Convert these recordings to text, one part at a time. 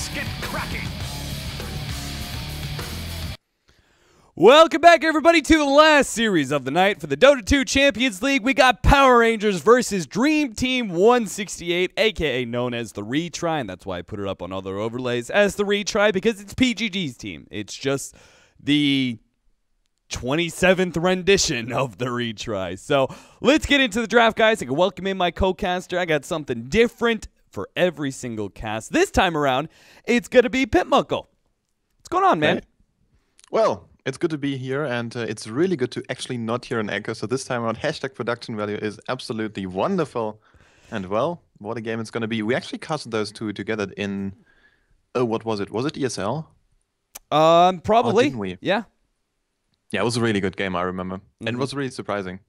Let's get cracking. Welcome back, everybody, to the last series of the night for the Dota 2 Champions League. We got Power Rangers versus Dream Team 168, a.k.a. known as the Retry, and that's why I put it up on other overlays as the Retry, because it's PGG's team. It's just the 27th rendition of the Retry. So let's get into the draft, guys. I can welcome in my co-caster. I got something different for every single cast. This time around, it's going to be Pimpmuckl. What's going on, man? Hey. Well, it's good to be here, and it's really good to actually not hear an echo. So this time around, hashtag production value is absolutely wonderful. And well, what a game it's going to be. We actually cast those two together in, what was it? Was it ESL? Probably. Or didn't we? Yeah. Yeah, it was a really good game, I remember. And it was really surprising.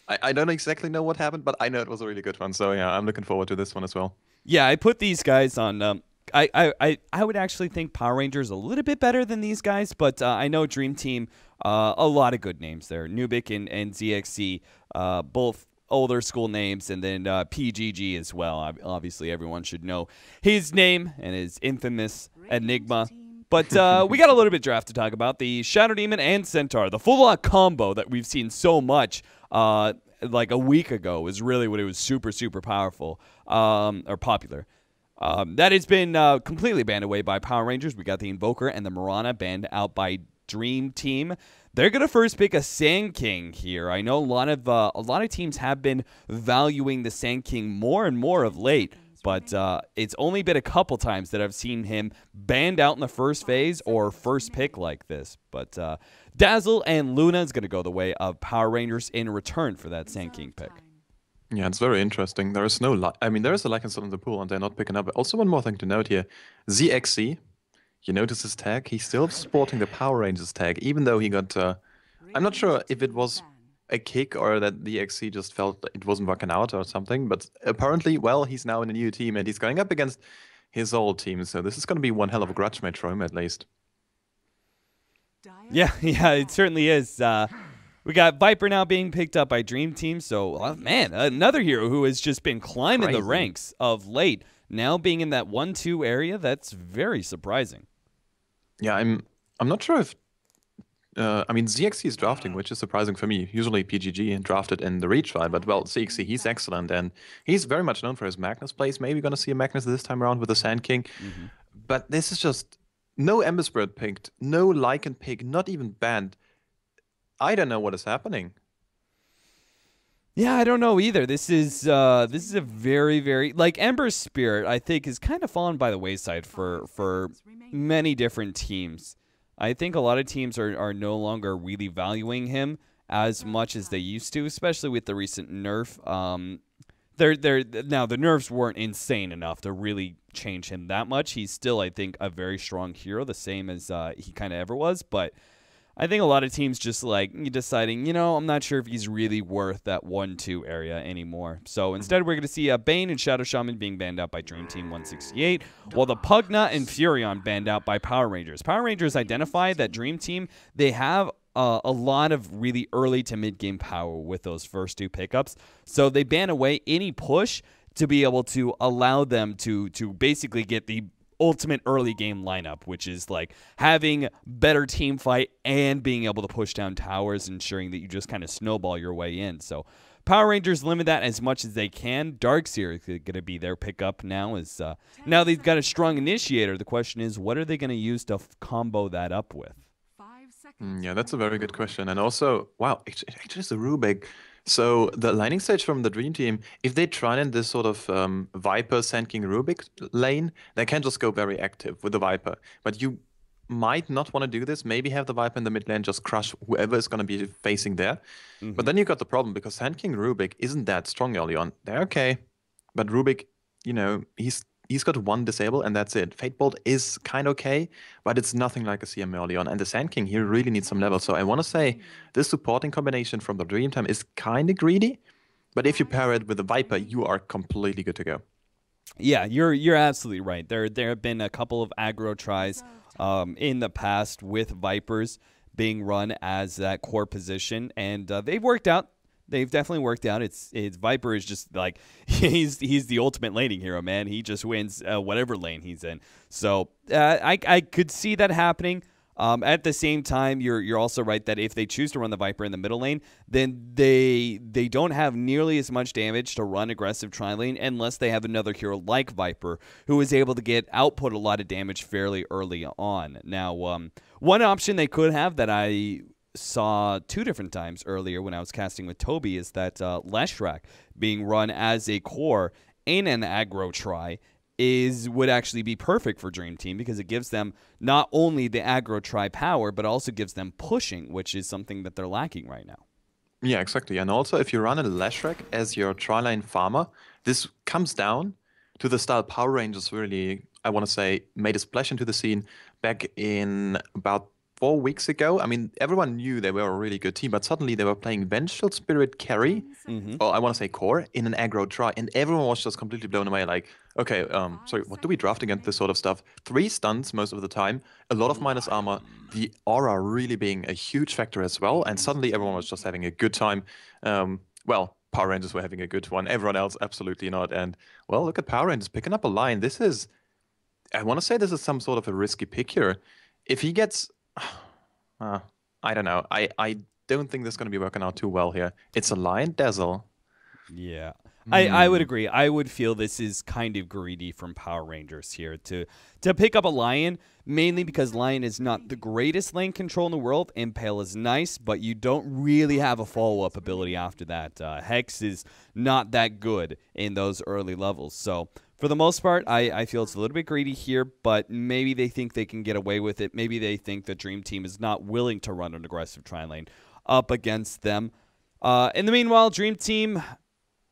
I don't exactly know what happened, but I know it was a really good one. So yeah, I'm looking forward to this one as well. Yeah, I put these guys on... I would actually think Power Rangers a little bit better than these guys, but I know Dream Team, a lot of good names there. Nubik and ZXC, both older school names, and then PGG as well. Obviously, everyone should know his name and his infamous Enigma. But we got a little bit draft to talk about. The Shadow Demon and Centaur, the full-on combo that we've seen so much like a week ago is really what it was super, super powerful or popular. That has been completely banned away by Power Rangers. We got the Invoker and the Mirana banned out by Dream Team. They're gonna first pick a Sand King here. I know a lot of teams have been valuing the Sand King more and more of late, but it's only been a couple times that I've seen him banned out in the first phase or first pick like this. But Dazzle and Luna is gonna go the way of Power Rangers in return for that Sand King pick. Yeah, it's very interesting. There is no, there is a Lycanthrope in the pool, and they're not picking up. Also, one more thing to note here: ZXC. You notice his tag? He's still sporting the Power Rangers tag, even though he got. I'm not sure if it was a kick or that the XC just felt it wasn't working out or something. But apparently, well, he's now in a new team, and he's going up against his old team. So this is going to be one hell of a grudge match for him, at least. Yeah, it certainly is. We got Viper now being picked up by Dream Team. So, man, another hero who has just been climbing the ranks of late. Now being in that 1-2 area, that's very surprising. Yeah, I'm not sure if... ZXC is drafting, which is surprising for me. Usually PGG drafted in the retry, but, well, ZXC, he's excellent. And he's very much known for his Magnus plays. Maybe going to see a Magnus this time around with the Sand King. But this is just... No Ember Spirit picked, no Lycan pick, not even banned. I don't know what is happening. Yeah, I don't know either. This is a very, very like Ember Spirit. I think is kind of fallen by the wayside for many different teams. I think a lot of teams are no longer really valuing him as much as they used to, especially with the recent nerf. Now the nerfs weren't insane enough to really change him that much. He's still, I think, a very strong hero, the same as he kind of ever was, but. I think a lot of teams just like deciding, I'm not sure if he's really worth that 1-2 area anymore. So instead, we're going to see Bane and Shadow Shaman being banned out by Dream Team 168, while the Pugna and Furion banned out by Power Rangers. Power Rangers identify that Dream Team, they have a lot of really early to mid-game power with those first two pickups. So they ban away any push to be able to allow them to basically get the ultimate early game lineup, which is like having better team fight and being able to push down towers, ensuring that you just kind of snowball your way in. So Power Rangers limit that as much as they can. Darkseer is going to be their pickup now. Now they've got a strong initiator. The question is, what are they going to use to combo that up with? Yeah, that's a very good question. And also, wow, actually it's a Rubik. So the lining stage from the Dream Team, if they try in this sort of Viper, Sand King, Rubik lane, they can just go very active with the Viper. But you might not want to do this. Maybe have the Viper in the mid lane, just crush whoever is going to be facing there. But then you got the problem, because Sand King Rubik isn't that strong early on. They're okay. But Rubik, he's got one disable, and that's it. Fate Bolt is kind of okay, but it's nothing like a CM early on. And the Sand King here really needs some level. So I want to say this supporting combination from the Dream Team is kind of greedy, but if you pair it with the Viper, you are completely good to go. Yeah, you're absolutely right. There have been a couple of aggro tries in the past with Vipers being run as that core position, and they've worked out. They've definitely worked out. It's Viper is just like he's the ultimate laning hero, man. He just wins whatever lane he's in. So I could see that happening. At the same time, you're also right that if they choose to run the Viper in the middle lane, then they don't have nearly as much damage to run aggressive tri-lane unless they have another hero like Viper who is able to output a lot of damage fairly early on. Now, one option they could have that I saw 2 different times earlier when I was casting with Toby is that Leshrac being run as a core in an aggro try would actually be perfect for Dream Team because it gives them not only the aggro try power, but also gives them pushing, which is something that they're lacking right now. Yeah, exactly. And also, if you run a Leshrac as your tri-lane farmer, this comes down to the style Power Rangers really, I want to say, made a splash into the scene back in about 4 weeks ago. I mean, everyone knew they were a really good team, but suddenly they were playing Vengeful Spirit carry, or I want to say core, in an aggro try, and everyone was just completely blown away. Like, okay, sorry, what do we draft against this sort of stuff? 3 stuns most of the time, a lot of minus armor, the aura really being a huge factor as well, and suddenly everyone was just having a good time. Well, Power Rangers were having a good one, everyone else absolutely not. And, well, look at Power Rangers picking up a line. This is, I want to say this is some sort of a risky pick here. If he gets... I don't know. I don't think this is going to be working out too well here. It's a Lion Dazzle. Yeah. I would agree. I would feel this is kind of greedy from Power Rangers here to pick up a Lion, mainly because Lion is not the greatest lane control in the world. Impale is nice, but you don't really have a follow-up ability after that. Hex is not that good in those early levels. So for the most part, I feel it's a little bit greedy here, but maybe they think they can get away with it. Maybe they think the Dream Team is not willing to run an aggressive tri-lane up against them. In the meanwhile, Dream Team...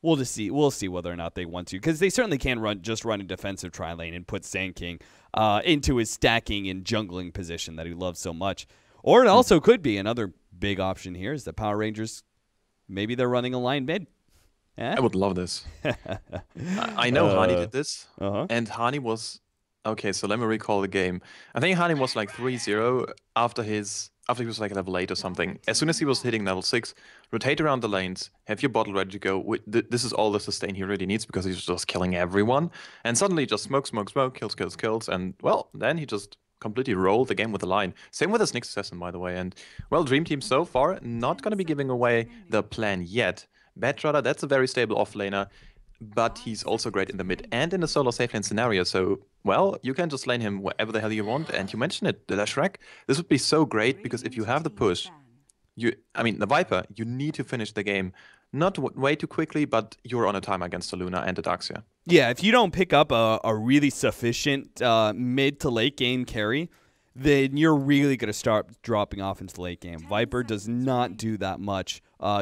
We'll see whether or not they want to, because they certainly can run a defensive tri-lane and put Sand King into his stacking and jungling position that he loves so much. Or it also could be another big option here is that Power Rangers, maybe they're running a line mid. I would love this. I know Hani did this, and Hani was... Okay, so let me recall the game. I think Hani was like 3-0 after he was like level 8 or something. As soon as he was hitting level 6, rotate around the lanes, have your bottle ready to go. This is all the sustain he really needs because he's just killing everyone. And suddenly just smoke, kills. And, well, then he just completely rolled the game with the line. Same with his Nyx assassin, by the way. And, well, Dream Team so far not going to be giving away the plan yet. Batrunner, that's a very stable offlaner, but he's also great in the mid and in the solo safe lane scenario. So, well, you can just lane him wherever the hell you want. And you mentioned it, the Leshrac. This would be so great because if you have the push, the Viper, you need to finish the game. Not way too quickly, but you're on a timer against the Luna and the Daxia. Yeah, if you don't pick up a really sufficient mid to late game carry, then you're really going to start dropping off into the late game. Viper does not do that much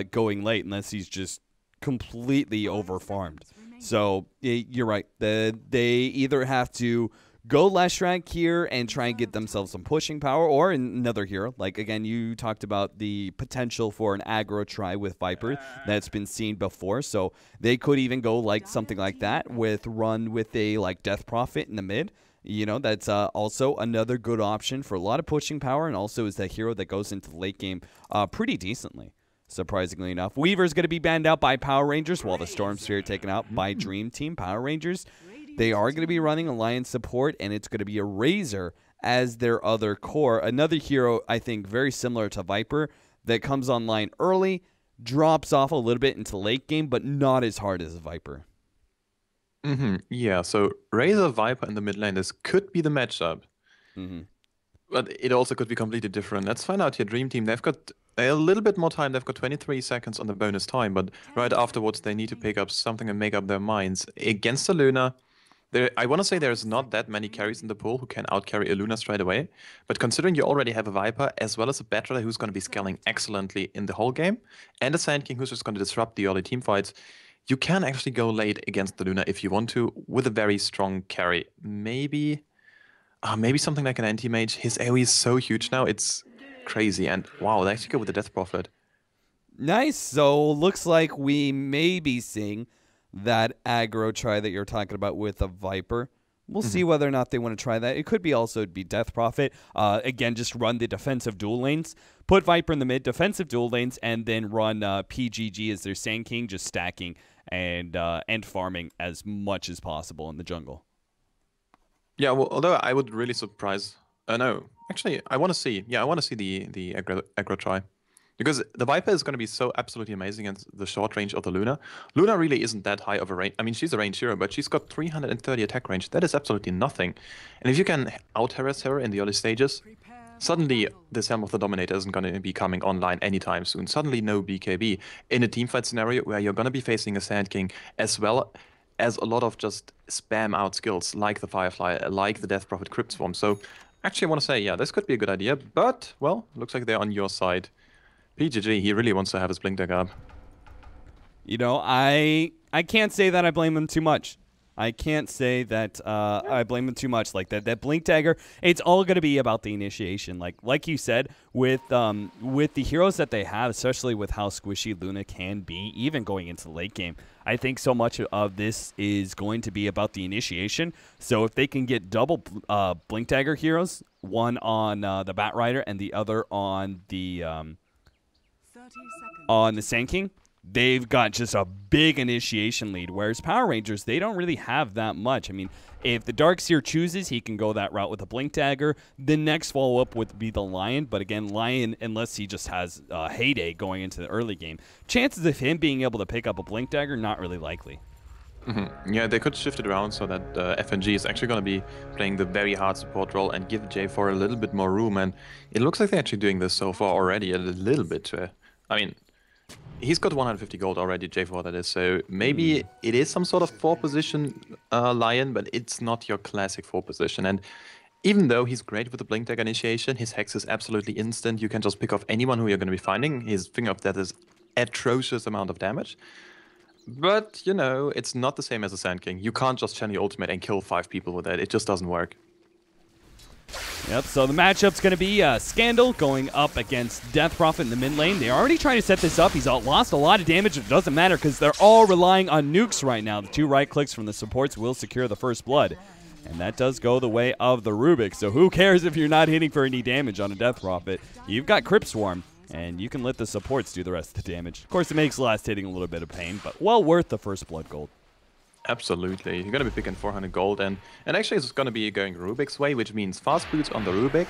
going late unless he's just completely over-farmed. So you're right. They either have to go Leshrac here and try and get themselves some pushing power, or another hero. Like, again, you talked about the potential for an aggro try with Viper that's been seen before. So they could even go like something like that with a like Death Prophet in the mid. You know, that's also another good option for a lot of pushing power, and also is that hero that goes into the late game pretty decently. Surprisingly enough, Weaver's going to be banned out by Power Rangers, while the Storm Spirit taken out by Dream Team. Power Rangers, they are going to be running Alliance support, and it's going to be a Razor as their other core. Another hero, I think, very similar to Viper, that comes online early, drops off a little bit into late game, but not as hard as Viper. Yeah, so Razor Viper in the mid lane, this could be the matchup. But it also could be completely different. Let's find out here. Dream Team, they've got a little bit more time. They've got 23 seconds on the bonus time, but right afterwards they need to pick up something and make up their minds. Against the Luna, I want to say there's not that many carries in the pool who can outcarry a Luna straight away. But considering you already have a Viper, as well as a Battler who's going to be scaling excellently in the whole game, and a Sand King who's just going to disrupt the early team fights, you can actually go late against the Luna if you want to, with a very strong carry. Maybe something like an anti-mage. His AoE is so huge now, it's crazy. And wow, they actually go with the Death Prophet. Nice. So looks like we may be seeing that aggro try that you're talking about with a Viper. We'll see whether or not they want to try that. It could be also be Death Prophet. Again, just run the defensive dual lanes. Put Viper in the mid, defensive dual lanes, and then run PGG as their Sand King, just stacking and farming as much as possible in the jungle. Yeah, well, although I would really surprise... no, actually, I want to see... Yeah, I want to see the aggro try. Because the Viper is going to be so absolutely amazing against the short range of the Luna. Luna really isn't that high of a range. I mean, she's a range hero, but she's got 330 attack range. That is absolutely nothing. And if you can out-harass her in the early stages, suddenly this Helm of the Dominator isn't going to be coming online anytime soon. Suddenly no BKB. In a teamfight scenario where you're going to be facing a Sand King, as well as a lot of just spam out skills, like the Firefly, like the Death Prophet Crypt Swarm. So actually I want to say, yeah, this could be a good idea, but, well, looks like they're on your side. PGG, he really wants to have his Blink Dagger up. You know, I can't say that I blame him too much. I can't say that I blame him too much. Like that Blink Dagger, it's all going to be about the initiation. Like you said, with the heroes that they have, especially with how squishy Luna can be, even going into the late game, I think so much of this is going to be about the initiation. So if they can get double Blink Dagger heroes, one on the Bat Rider and the other on the Sand King, they've got just a big initiation lead, whereas Power Rangers, they don't really have that much. I mean, if the Darkseer chooses, he can go that route with a Blink Dagger. The next follow-up would be the Lion, but again, Lion, unless he just has a heyday going into the early game, chances of him being able to pick up a Blink Dagger, not really likely. Yeah, they could shift it around so that FNG is actually going to be playing the very hard support role and give J4 a little bit more room, and it looks like they're actually doing this so far already a little bit. I mean, he's got 150 gold already, J4 that is, so maybe it is some sort of 4-position Lion, but it's not your classic 4-position. And even though he's great with the Blink Dagger initiation, his Hex is absolutely instant. You can just pick off anyone who you're going to be finding. His Finger of Death is atrocious amount of damage. But, you know, it's not the same as a Sand King. You can't just channel your ultimate and kill 5 people with that. It just doesn't work. Yep, so the matchup's going to be Scandal going up against Death Prophet in the mid lane. They're already trying to set this up. He's lost a lot of damage. It doesn't matter because they're all relying on nukes right now. The 2 right clicks from the supports will secure the first blood. And that does go the way of the Rubik. So who cares if you're not hitting for any damage on a Death Prophet? You've got Crypt Swarm, and you can let the supports do the rest of the damage. Of course, it makes last hitting a little bit of pain, but well worth the first blood gold. Absolutely. You're going to be picking 400 gold, and actually it's going to be going Rubik's way, which means fast boots on the Rubik,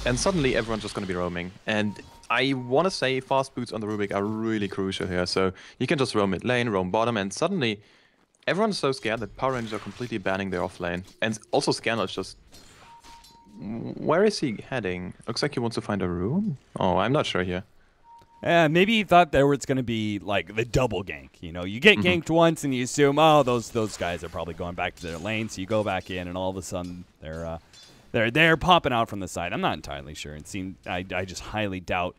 and suddenly everyone's just going to be roaming. And I want to say fast boots on the Rubik are really crucial here, so you can just roam mid lane, roam bottom, and suddenly everyone's so scared that Power Rangers are completely banning their off lane. And also Scandal is just... Where is he heading? Looks like he wants to find a room? Oh, I'm not sure here. Maybe he thought there was going to be like the double gank. You know, you get ganked once and you assume, oh, those guys are probably going back to their lane. So you go back in, and all of a sudden they're popping out from the side. I'm not entirely sure. It seemed I just highly doubt.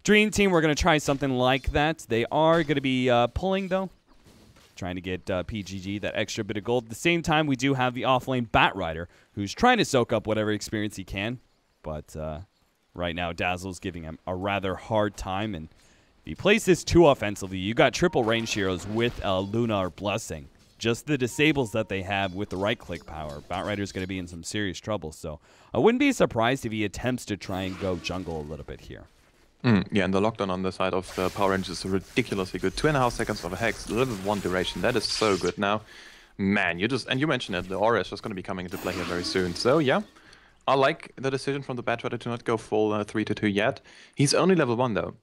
Dream Team, we're going to try something like that. They are going to be pulling though, trying to get PGG that extra bit of gold. At the same time, we do have the offlane Bat Rider, who's trying to soak up whatever experience he can, but. Right now, Dazzle's giving him a rather hard time, and if he plays this too offensively, you got triple range heroes with Luna or Blessing. Just the disables that they have with the right-click power. Bat Rider's going to be in some serious trouble, so I wouldn't be surprised if he attempts to try and go jungle a little bit here. Yeah, and the lockdown on the side of the Power Rangers is ridiculously good. 2.5 seconds of a Hex, level 1 duration. That is so good now. Man, you mentioned it, the aura is just going to be coming into play here very soon. So, yeah. I like the decision from the Bat Rider to not go full 3-2 yet. He's only level 1 though.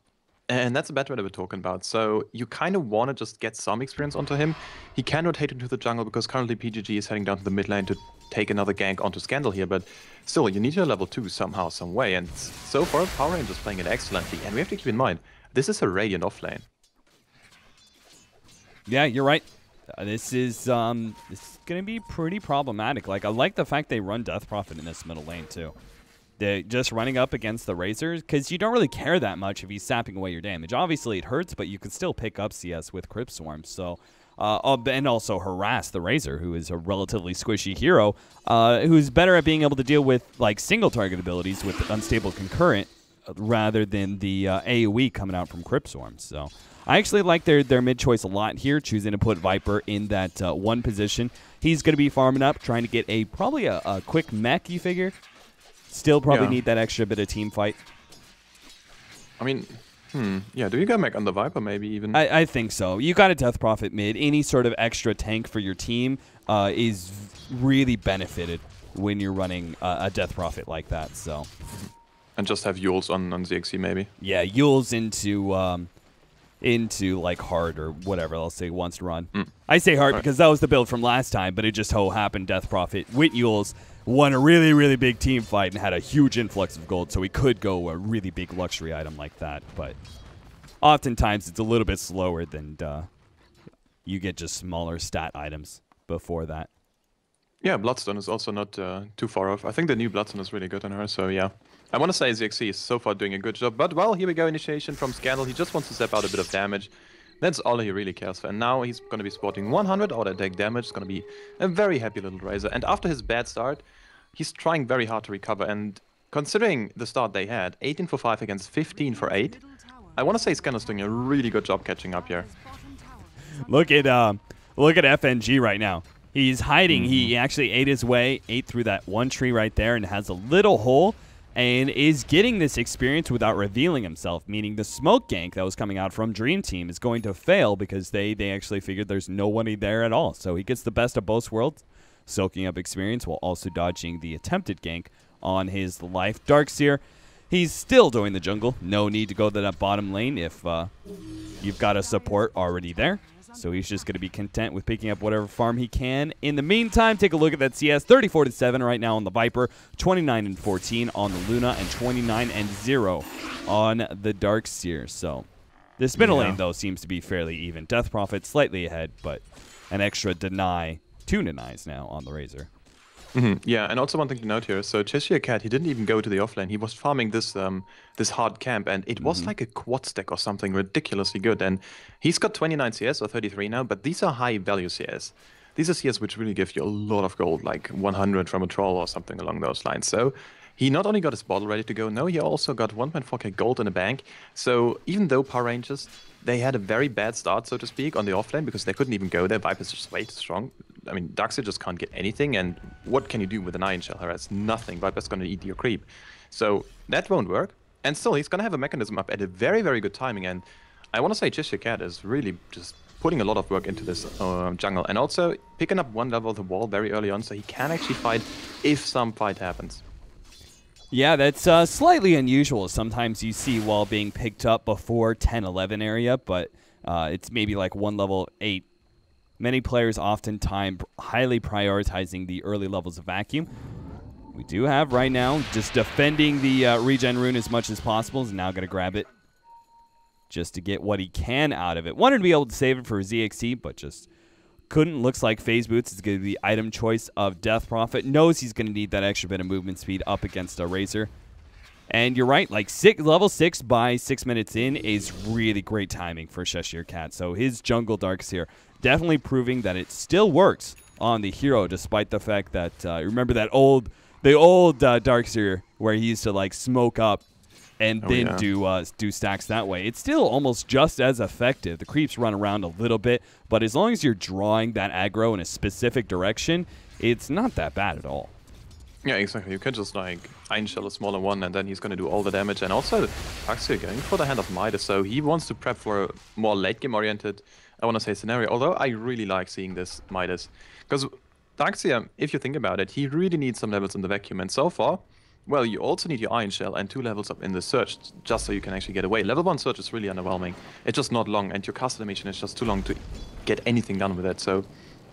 And that's the Bat Rider we're talking about. So you kind of want to just get some experience onto him. He can rotate into the jungle because currently PGG is heading down to the mid lane to take another gank onto Scandal here. But still, you need your level 2 somehow, some way. And so far, Power Rangers playing it excellently. And we have to keep in mind, this is a Radiant offlane. Yeah, you're right. This is going to be pretty problematic. Like, I like the fact they run Death Prophet in this middle lane, too. They're just running up against the Razor, because you don't really care that much if he's sapping away your damage. Obviously, it hurts, but you can still pick up CS with Crypt Swarm. So, and also harass the Razor, who is a relatively squishy hero, who's better at being able to deal with, like, single target abilities with Unstable Concurrent. rather than the AoE coming out from Cryptstorm. So I actually like their mid choice a lot here, choosing to put Viper in that one position. He's going to be farming up, trying to get probably a quick mech, you figure. Still probably need that extra bit of team fight. I mean, yeah, do you go mech on the Viper maybe even? I think so. You got a Death Prophet mid. Any sort of extra tank for your team is really benefited when you're running a Death Prophet like that. So, and just have Yules on ZXC maybe. Yeah, Yules into like hard or whatever I'll say wants to run. I say hard because that was the build from last time, but it just so happened Death Prophet with Yules won a really, really big team fight and had a huge influx of gold, so he could go a really big luxury item like that. But oftentimes it's a little bit slower than you get just smaller stat items before that. Yeah, Bloodstone is also not too far off. I think the new Bloodstone is really good on her, so yeah. I want to say ZXC is so far doing a good job, but well, here we go, initiation from Scandal. He just wants to step out a bit of damage. That's all he really cares for. And now he's going to be sporting 100 auto attack damage. It's going to be a very happy little Razor. And after his bad start, he's trying very hard to recover. And considering the start they had, 18 for 5 against 15 for 8, I want to say Scandal's doing a really good job catching up here. Look at FNG right now. He's hiding. He actually ate through that one tree right there and has a little hole and is getting this experience without revealing himself, meaning the smoke gank that was coming out from Dream Team is going to fail because they actually figured there's nobody there at all. So he gets the best of both worlds, soaking up experience while also dodging the attempted gank on his life. Darkseer, he's still doing the jungle. No need to go to that bottom lane if you've got a support already there. So he's just going to be content with picking up whatever farm he can. In the meantime, take a look at that CS. 34-7 right now on the Viper, 29-14 on the Luna, and 29-0 on the Darkseer. So the spinner lane, though, seems to be fairly even. Death Prophet slightly ahead, but an extra deny, 2 denies now on the Razor. Yeah, and also one thing to note here. So Cheshire Cat, he didn't even go to the offlane. He was farming this this hard camp, and it was like a quad stack or something ridiculously good. And he's got 29 CS or 33 now, but these are high value CS. These are CS which really give you a lot of gold, like 100 from a troll or something along those lines. So he not only got his bottle ready to go, no, he also got 1.4k gold in the bank. So even though Power Rangers, they had a very bad start, so to speak, on the offlane because they couldn't even go there. Viper's just way too strong. I mean, Darkseer just can't get anything, and what can you do with an Iron Shell? That's nothing. Viper's going to eat your creep. So that won't work. And still, he's going to have a mechanism up at a very, very good timing. And I want to say Cheshire Cat is really just putting a lot of work into this jungle. And also picking up one level of the wall very early on so he can actually fight if some fight happens. Yeah, that's slightly unusual. Sometimes you see wall being picked up before 10-11 area, but it's maybe like 1 level 8. Many players oftentimes highly prioritizing the early levels of vacuum. We do have right now just defending the regen rune as much as possible. Is now going to grab it just to get what he can out of it. Wanted to be able to save it for ZXC, but just couldn't. Looks like Phase Boots is going to be the item choice of Death Prophet. Knows he's going to need that extra bit of movement speed up against a Razor. And you're right, like level 6 by 6 minutes in is really great timing for Cheshire Cat. So his jungle Darkseer definitely proving that it still works on the hero, despite the fact that remember that old Darkseer where he used to like smoke up and then do stacks that way. It's still almost just as effective. The creeps run around a little bit, but as long as you're drawing that aggro in a specific direction, it's not that bad at all. Yeah, exactly. You can just like Iron Shell a smaller one, and then he's going to do all the damage. And also, Darkseer going for the Hand of Midas, so he wants to prep for a more late game oriented, I want to say, scenario. Although I really like seeing this Midas, because Darkseer, if you think about it, he really needs some levels in the vacuum. And so far, well, you also need your Iron Shell and 2 levels up in the Surge, just so you can actually get away. Level 1 Surge is really underwhelming. It's just not long, and your cast animation is just too long to get anything done with it. So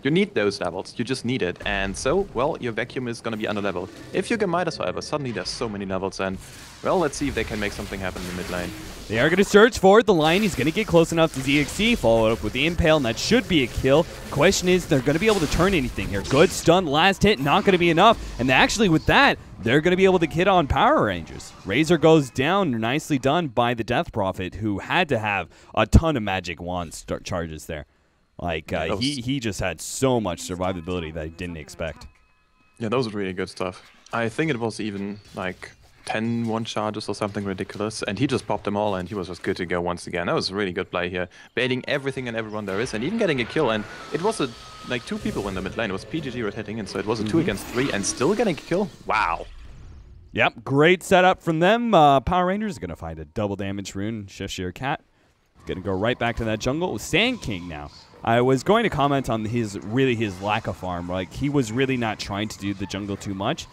you need those levels, you just need it. And so, well, your vacuum is going to be under leveled. If you get Midas, however, suddenly there's so many levels, and, well, let's see if they can make something happen in the mid lane. They are going to search for the line. He's going to get close enough to ZXC, follow it up with the Impale, and that should be a kill. Question is, they're going to be able to turn anything here. Good stun, last hit, not going to be enough. And actually, with that, they're going to be able to hit on Power Rangers. Razor goes down, nicely done by the Death Prophet, who had to have a ton of magic wand charges there. Like, he just had so much survivability that he didn't expect. Yeah, those were really good stuff. I think it was even, like, 10 one charges or something ridiculous, and he just popped them all, and he was just good to go once again. That was a really good play here, baiting everything and everyone there is, and even getting a kill. And it was like 2 people in the mid lane. It was PGG rotating in, so it was a 2 against 3, and still getting a kill. Wow. Yep, great setup from them. Power Rangers are going to find a double damage rune. Cheshire Cat going to go right back to that jungle. Sand King now. I was going to comment on his lack of farm. Like, he was really not trying to do the jungle too much.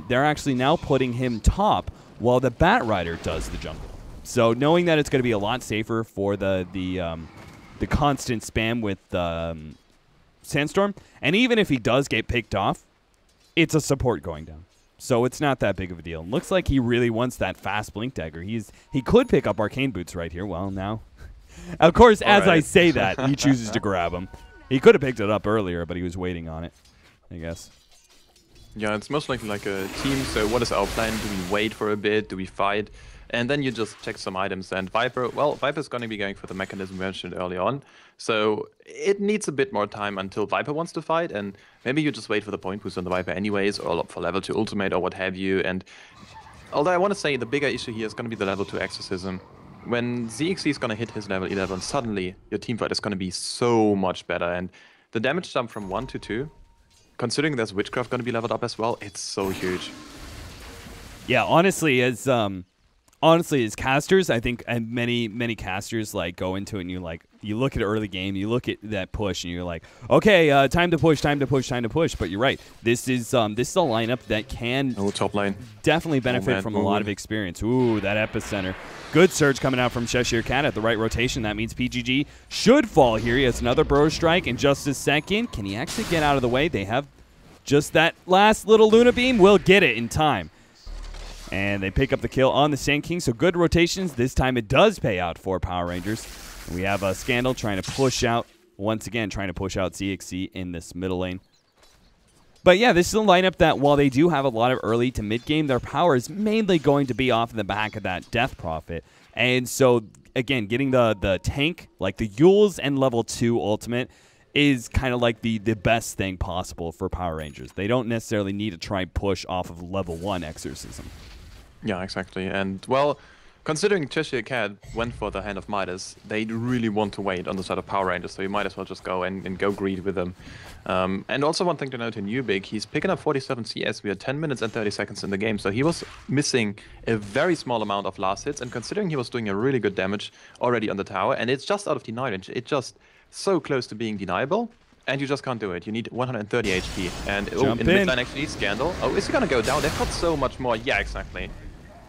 They're actually now putting him top while the Bat Rider does the jungle. So knowing that it's going to be a lot safer for the constant spam with Sandstorm, and even if he does get picked off, it's a support going down. So it's not that big of a deal. Looks like he really wants that fast Blink Dagger. He could pick up Arcane Boots right here. Well, now, of course, as I say that, he chooses to grab him. He could have picked it up earlier, but he was waiting on it, I guess. Yeah, it's most likely like a team. So what is our plan? Do we wait for a bit? Do we fight? And then you just check some items. And Viper, well, Viper's going to be going for the mechanism mentioned early on. So it needs a bit more time until Viper wants to fight. And maybe you just wait for the point boost on the Viper anyways, or for level 2 ultimate or what have you. And although I want to say the bigger issue here is going to be the level 2 exorcism. When ZXC is going to hit his level 11, suddenly your teamfight is going to be so much better. And the damage jump from 1 to 2, considering there's Witchcraft going to be leveled up as well, it's so huge. Yeah, honestly, as casters, I think, and many casters like go into it and you look at early game, you look at that push, and you're like, okay, time to push. But you're right. This is a lineup that can top lane definitely benefit from a lot of experience. Ooh, that epicenter. Good surge coming out from Cheshire Cat at the right rotation. That means PGG should fall here. He has another Burrow Strike in just a second. Can he actually get out of the way? They have just that last little Luna Beam. Will get it in time. And they pick up the kill on the Sand King. So good rotations. This time it does pay out for Power Rangers. We have a Scandal trying to push out, once again, trying to push out ZXC in this middle lane. But yeah, this is a lineup that while they do have a lot of early to mid game, their power is mainly going to be off the back of that Death Prophet. And so, again, getting the tank, like the Yules and level 2 ultimate, is kind of like the best thing possible for Power Rangers. They don't necessarily need to try and push off of level 1 Exorcism. Yeah, exactly. And, well, considering Cheshire Cat went for the Hand of Midas, they really want to wait on the side of Power Rangers, so you might as well just go and go greed with them. And also one thing to note in Ubik, he's picking up 47 CS. We are 10 minutes and 30 seconds in the game, so he was missing a very small amount of last hits, and considering he was doing a really good damage already on the tower, and it's just out of deny range, it's just so close to being deniable, and you just can't do it. You need 130 HP. And in midline actually, Scandal. Oh, is he gonna go down? They've got so much more. Yeah, exactly.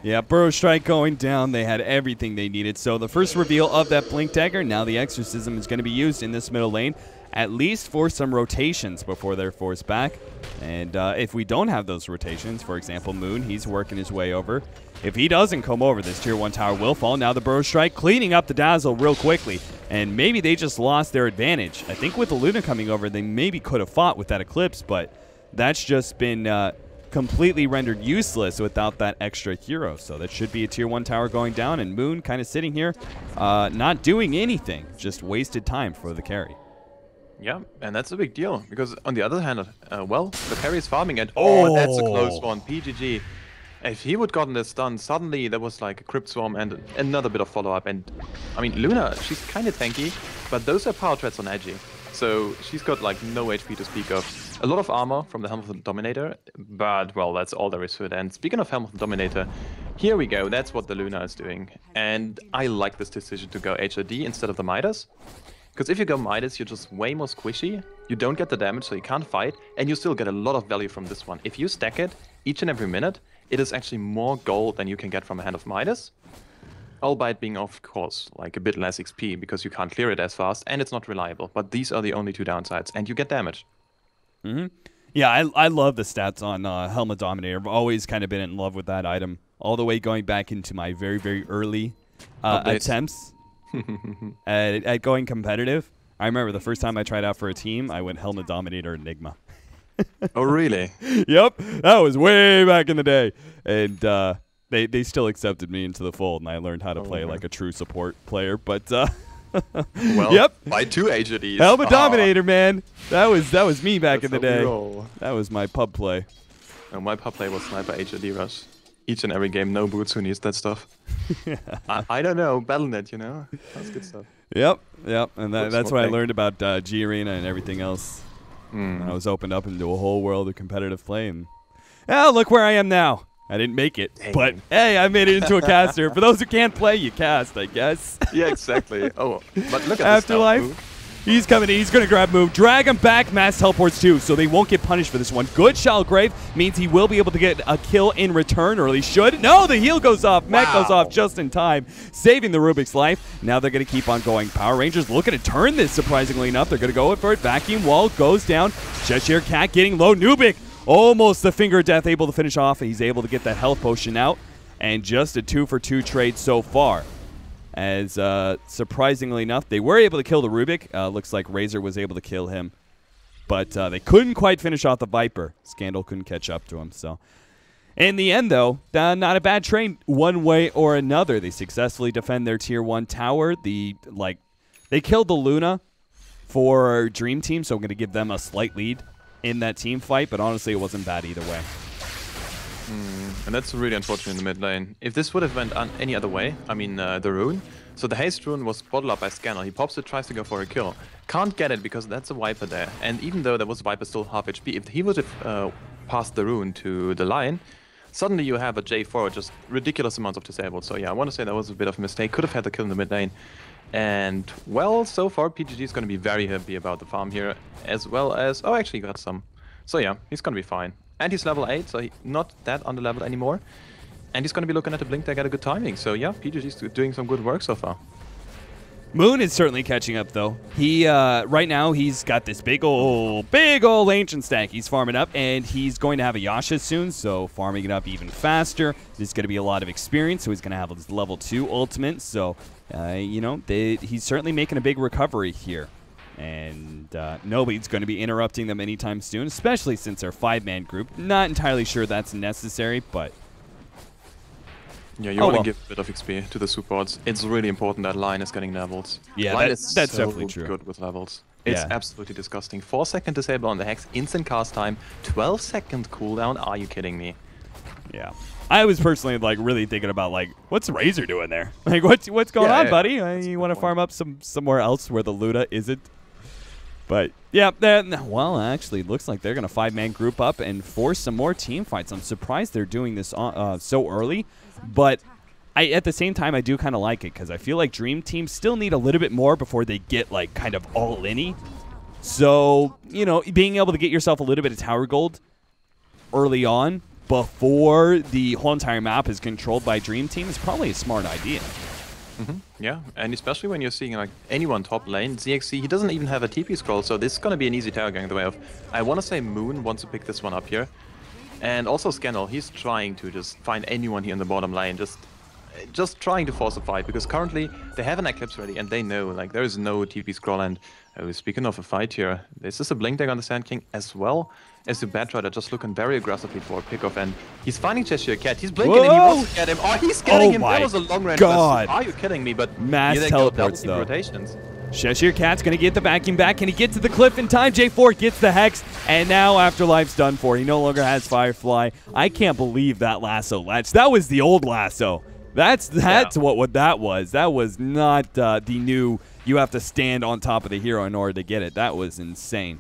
Yeah, Burrow Strike going down. They had everything they needed. So the first reveal of that Blink Dagger, now the Exorcism is going to be used in this middle lane, at least for some rotations before they're forced back. And if we don't have those rotations, for example, Moon, he's working his way over. If he doesn't come over, this Tier 1 tower will fall. Now the Burrow Strike cleaning up the Dazzle real quickly. And maybe they just lost their advantage. I think with the Luna coming over, they maybe could have fought with that Eclipse, but that's just been completely rendered useless without that extra hero. So that should be a Tier 1 tower going down, and Moon kind of sitting here not doing anything, just wasted time for the carry. Yeah, and that's a big deal, because on the other hand, well, the carry is farming, and that's a close one. PGG, if he would gotten this done, suddenly there was like a Crypt Swarm and another bit of follow-up. And I mean, Luna, she's kind of tanky, but those are power threats on Edgy. So she's got like no HP to speak of. A lot of armor from the Helm of the Dominator, but well, that's all there is to it. And speaking of Helm of the Dominator, here we go. That's what the Luna is doing. And I like this decision to go HOD instead of the Midas. Because if you go Midas, you're just way more squishy. You don't get the damage, so you can't fight. And you still get a lot of value from this one. If you stack it each and every minute, it is actually more gold than you can get from a Hand of Midas. Albeit being, of course, like a bit less XP, because you can't clear it as fast, and it's not reliable. But these are the only two downsides, and you get damage. Mm-hmm. Yeah, I love the stats on Helm of Dominator. I've always kind of been in love with that item, all the way going back into my very, very early attempts at going competitive. I remember the first time I tried out for a team, I went Helm of Dominator Enigma. Oh, really? Yep, that was way back in the day. And they still accepted me into the fold, and I learned how to play like a true support player. But well, yep, by 2 HODs. Helm of Dominator, man. That was me back in the day. That was my pub play. No, my pub play was Sniper HOD Rush. each and every game. No boots who needs that stuff. I don't know. Battle.net, you know? That's good stuff. Yep. And that's what I learned about G Arena and everything else. I was opened up into a whole world of competitive play. And look where I am now. I didn't make it, but hey, I made it into a caster. For those who can't play, you cast, I guess. Yeah, exactly. Oh, but look at Afterlife. He's coming in. He's going to grab move. Drag him back. Mass teleports too, so they won't get punished for this one. Good Shalgrave means he will be able to get a kill in return, or at least should. No, the heal goes off. Mech goes off just in time, saving the Rubik's life. Now they're going to keep on going. Power Rangers looking to turn this, surprisingly enough. They're going to go for it. Vacuum wall goes down. Cheshire Cat getting low. Nubik almost the finger of death, able to finish off. He's able to get that health potion out, and just a 2-for-2 trade so far. As surprisingly enough, they were able to kill the Rubik. Looks like Razor was able to kill him, but they couldn't quite finish off the Viper. Scandal couldn't catch up to him. So, in the end, though, not a bad trade one way or another. They successfully defend their Tier 1 tower. They killed the Luna for Dream Team, so I'm going to give them a slight lead in that team fight. But honestly, it wasn't bad either way. And that's really unfortunate in the mid lane. If this would have went any other way, I mean the rune. So the haste rune was bottled up by Scannel. He pops it, tries to go for a kill. Can't get it because that's a Viper there. And even though there was a Viper still half HP, if he would have passed the rune to the line, suddenly you have a J4 with just ridiculous amounts of disabled. So yeah, I want to say that was a bit of a mistake. Could have had the kill in the mid lane. And well, so far PGG is going to be very happy about the farm here, as well as... Oh, actually got some. So yeah, he's going to be fine. And he's level 8, so he's not that under-leveled anymore. And he's going to be looking at the blink deck at a good timing. So yeah, PGG's doing some good work so far. Moon is certainly catching up, though. He right now, he's got this big old ancient stack he's farming up, and he's going to have a Yasha soon, so farming it up even faster. There's going to be a lot of experience, so he's going to have his level 2 ultimate. So, you know, he's certainly making a big recovery here. And nobody's going to be interrupting them anytime soon, especially since they're a 5-man group. Not entirely sure that's necessary, but... Yeah, you want to give a bit of XP to the supports. It's really important that line is getting levels. Yeah, line that's so definitely true. Good with levels. It's absolutely disgusting. 4-second disable on the Hex, instant cast time, 12-second cooldown. Are you kidding me? Yeah. I was personally like really thinking about like, what's Razor doing there? Like, what's going on, buddy? You want to farm up somewhere else where the Luna isn't? But yeah, well, actually, it looks like they're gonna 5-man group up and force some more team fights. I'm surprised they're doing this so early, but at the same time, I do kind of like it because I feel like Dream Team still need a little bit more before they get like kind of all in-y. So you know, being able to get yourself a little bit of tower gold early on before the whole entire map is controlled by Dream Team is probably a smart idea. Yeah, and especially when you're seeing like anyone top lane, ZXC, he doesn't even have a TP scroll, so this is going to be an easy tower going the way of. I want to say Moon wants to pick this one up here. And also Scannel, he's trying to just find anyone here in the bottom lane, just trying to force a fight, because currently they have an Eclipse ready and they know like there is no TP scroll. And speaking of a fight here, this is a blink deck on the Sand King as well as the Batrider, just looking very aggressively for a pickoff, and he's finding Cheshire Cat. He's blinking and he wants to get him. Oh, he's getting him. That was a long range. Are you kidding me? But mass teleports though. Rotations. Cheshire Cat's going to get the vacuum back. Can he get to the cliff in time? J4 gets the Hex, and now Afterlife's done for. He no longer has Firefly. I can't believe that lasso latch. That was the old lasso. That's what that was. That was not the new, you have to stand on top of the hero in order to get it. That was insane.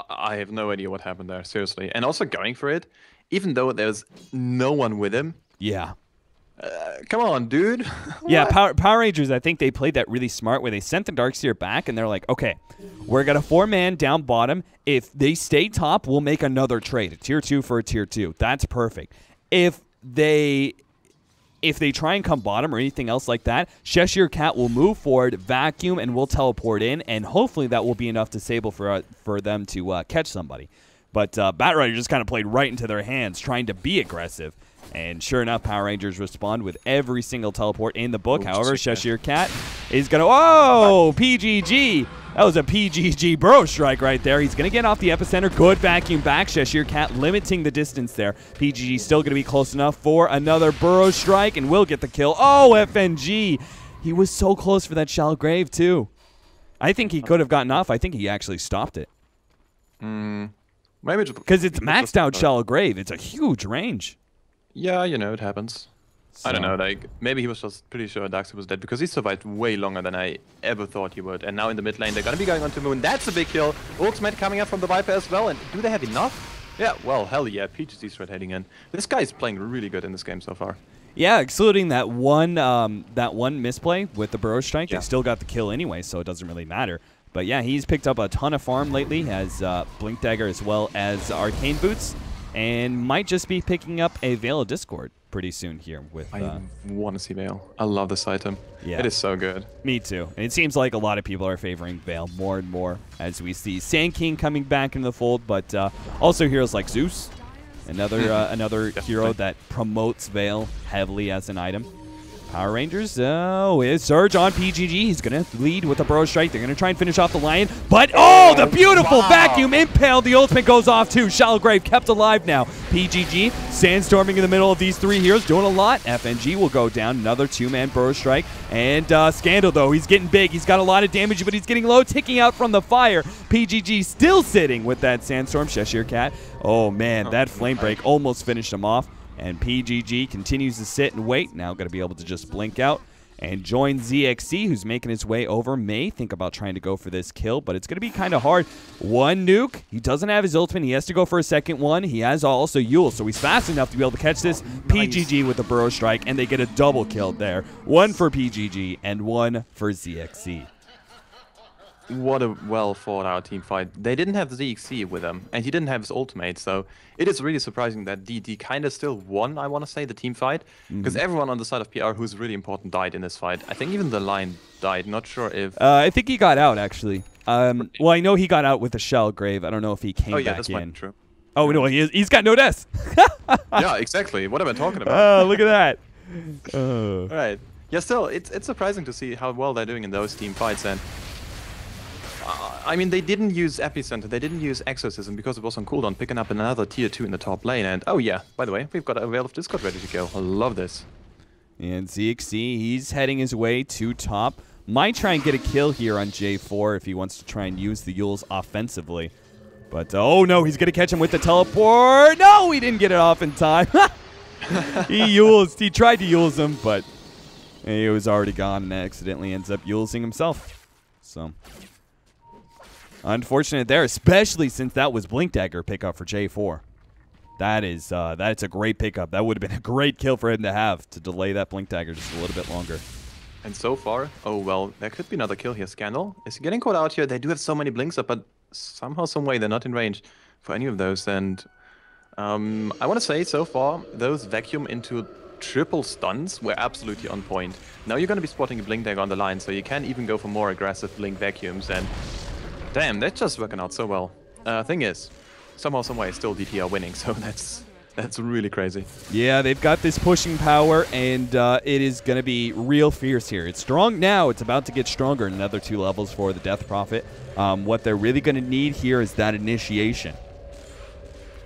I have no idea what happened there, seriously. And also going for it, even though there's no one with him. Yeah. Come on, dude. Yeah, Power Rangers, I think they played that really smart where they sent the Darkseer back and they're like, okay, we're going to 4-man down bottom. If they stay top, we'll make another trade, a tier 2 for a tier 2. That's perfect. If they try and come bottom or anything else like that, Cheshire Cat will move forward, vacuum, and we'll teleport in, and hopefully that will be enough disable for them to catch somebody. But Batrider just kind of played right into their hands, trying to be aggressive. And sure enough, Power Rangers respond with every single teleport in the book. However, Cheshire Cat is going to... Oh, PGG! That was a PGG Burrow Strike right there. He's going to get off the epicenter. Good vacuum back. Cheshire Cat limiting the distance there. PGG still going to be close enough for another Burrow Strike, and will get the kill. Oh, FNG! He was so close for that shallow grave, too. I think he could have gotten off. I think he actually stopped it. Maybe because it's maxed out shallow grave. It's a huge range. Yeah, you know, it happens. I don't So- know, like, maybe he was just pretty sure Darkseid was dead because he survived way longer than I ever thought he would. And now in the mid lane, they're gonna be going on to Moon. That's a big kill. Ultimate coming up from the Viper as well. And do they have enough? Yeah, well, hell yeah, PGC's right heading in. This guy's playing really good in this game so far. Yeah, excluding that one misplay with the Burrow Strike, Yeah. they still got the kill anyway, so it doesn't really matter. But yeah, he's picked up a ton of farm lately, has Blink Dagger as well as Arcane Boots, and might just be picking up a Veil of Discord pretty soon here with... I want to see Veil. I love this item. Yeah. It is so good. Me too. And it seems like a lot of people are favoring Veil more and more as we see Sand King coming back into the fold, but also heroes like Zeus, another hero that promotes Veil heavily as an item. Power Rangers, it's Surge on PGG. He's going to lead with a Burrow Strike. They're going to try and finish off the Lion. But, the beautiful vacuum impale. The ultimate goes off too. Shallow Grave kept alive now. PGG sandstorming in the middle of these three heroes, doing a lot. FNG will go down. Another two-man Burrow Strike. And Scandal, though, he's getting big. He's got a lot of damage, but he's getting low, ticking out from the fire. PGG still sitting with that Sandstorm. Cheshire Cat. Oh, man, that Flame Break almost finished him off. And PGG continues to sit and wait. Now going to be able to just blink out and join ZXC, who's making his way over. May think about trying to go for this kill, but it's going to be kind of hard. One nuke. He doesn't have his ultimate. He has to go for a second one. He has also Yule, so he's fast enough to be able to catch this. PGG with the Burrow Strike, and they get a double kill there. One for PGG and one for ZXC. What a well thought out team fight. They didn't have ZXC with him, and he didn't have his ultimate, so it is really surprising that DT kind of still won, I want to say, the team fight, because everyone on the side of PR who's really important died in this fight. I think even the Lion died, not sure if... I think he got out, actually. Well, I know he got out with the Shell Grave. I don't know if he came back in. Oh, yeah, that's quite true. Oh, no, he's got no death. Yeah, exactly. What am I talking about? Oh, look at that. All right. Yeah, still, it's surprising to see how well they're doing in those team fights, and... I mean, they didn't use Epicenter, they didn't use Exorcism because it was on cooldown, picking up another tier 2 in the top lane. And oh yeah, by the way, we've got a Veil of Discord ready to go. I love this. And ZXC, he's heading his way to top. Might try and get a kill here on J4 if he wants to try and use the Yules offensively. But oh no, he's going to catch him with the teleport. No, he didn't get it off in time. He tried to Yules him, but he was already gone and accidentally ends up Yulesing himself. So... unfortunate there, especially since that was Blink Dagger pickup for J4. That's a great pickup. That would have been a great kill for him to have, to delay that Blink Dagger just a little bit longer. And so far, oh well, there could be another kill here. Scandal is getting caught out here. They do have so many blinks up, but somehow, some way, they're not in range for any of those. And I want to say, so far, those vacuum into triple stuns were absolutely on point. Now you're going to be spotting a Blink Dagger on the line, so you can even go for more aggressive blink vacuums. And damn, that's just working out so well. Thing is, somehow, some way, still DT are winning, so that's really crazy. Yeah, they've got this pushing power, and it is going to be real fierce here. It's strong now. It's about to get stronger in another 2 levels for the Death Prophet. What they're really going to need here is that initiation.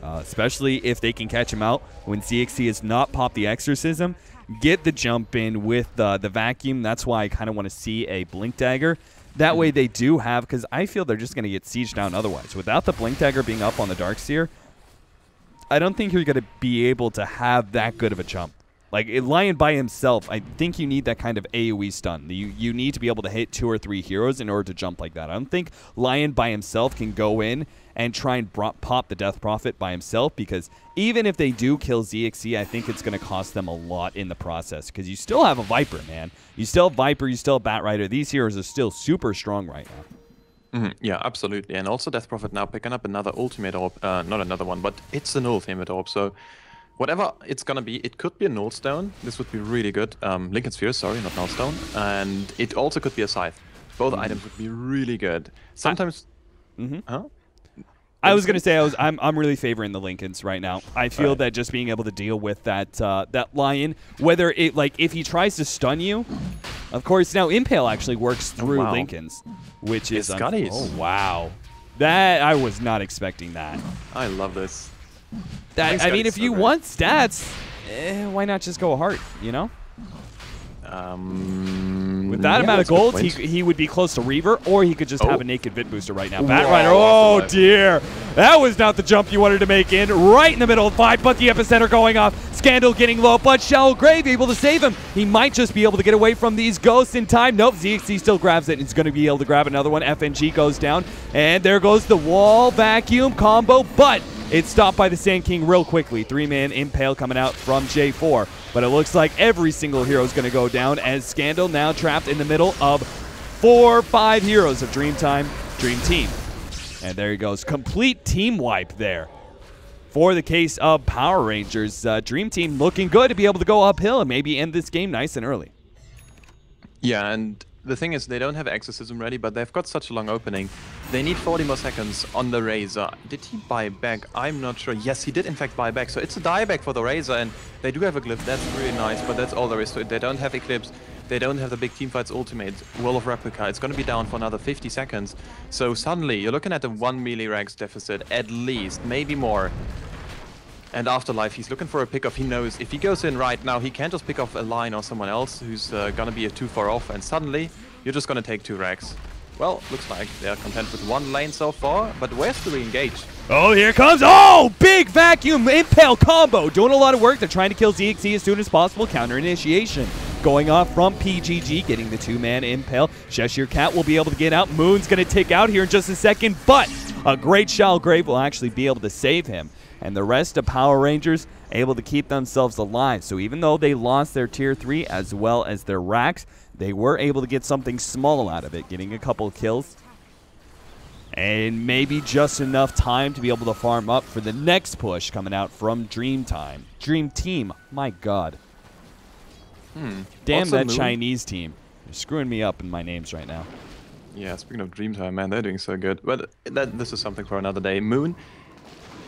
Especially if they can catch him out when ZXC has not popped the Exorcism. Get the jump in with the vacuum. That's why I kind of want to see a Blink Dagger. That way they do have, because I feel they're just going to get sieged down otherwise. Without the Blink Dagger being up on the Darkseer, I don't think you're going to be able to have that good of a jump. Like, Lion by himself, I think you need that kind of AoE stun. You need to be able to hit 2 or 3 heroes in order to jump like that. I don't think Lion by himself can go in and try and pop the Death Prophet by himself, because even if they do kill ZXC, I think it's going to cost them a lot in the process, because you still have a Viper, man. You still have Viper, you still have Bat Rider. These heroes are still super strong right now. Yeah, absolutely. And also Death Prophet now picking up another ultimate orb. Not another one, but it's an ultimate orb. So whatever it's going to be, it could be a Null Stone. This would be really good. Lincoln Sphere, sorry, not Null Stone. And it also could be a Scythe. Both items would be really good. Sometimes... Huh? I was gonna say I'm really favoring the Lincolns right now. I feel that just being able to deal with that that Lion, whether it if he tries to stun you, of course now Impale actually works through Lincolns, which is oh wow, that I was not expecting that. I love this. I mean, if you want stats, why not just go hard? You know? With that amount of gold, he would be close to Reaver, or he could just have a naked Vit Booster right now. Batrider, oh dear. That was not the jump you wanted to make in. Right in the middle of the fight, but the epicenter going off. Scandal getting low, but Shallow Grave able to save him. He might just be able to get away from these ghosts in time. Nope, ZXC still grabs it. He's going to be able to grab another one. FNG goes down, and there goes the wall vacuum combo, but it's stopped by the Sand King real quickly. 3-man Impale coming out from J4. But it looks like every single hero is going to go down as Scandal now trapped in the middle of 4 or 5 heroes of Dream Team. And there he goes. Complete team wipe there. For the case of Power Rangers, Dream Team looking good to be able to go uphill and maybe end this game nice and early. Yeah, and the thing is, they don't have Exorcism ready, but they've got such a long opening. They need 40 more seconds on the Razor. Did he buy back? I'm not sure. Yes, he did in fact buy back. So it's a dieback for the Razor, and they do have a Glyph. That's really nice, but that's all there is to it. They don't have Eclipse. They don't have the big teamfights ultimate. Wall of Replica. It's going to be down for another 50 seconds. So suddenly, you're looking at a 1 melee ranks deficit, at least, maybe more. And Afterlife, he's looking for a pickoff. He knows if he goes in right now, he can't just pick off a line or someone else who's gonna be a too far off, and suddenly you're just gonna take 2 racks. Well, looks like they're content with 1 lane so far, but where's the re-engage? Oh, here comes, oh, big vacuum Impale combo. Doing a lot of work. They're trying to kill ZXC as soon as possible. Counter initiation going off from PGG, getting the 2-man Impale. Cheshire Cat will be able to get out. Moon's gonna tick out here in just a second, but a great Shallow Grave will actually be able to save him. And the rest of Power Rangers able to keep themselves alive. So even though they lost their Tier 3 as well as their racks, they were able to get something small out of it, getting a couple kills. And maybe just enough time to be able to farm up for the next push coming out from Dream Team, my god. Damn that Chinese team. You're screwing me up in my names right now. Yeah, speaking of Dreamtime, man, they're doing so good. But this is something for another day. Moon.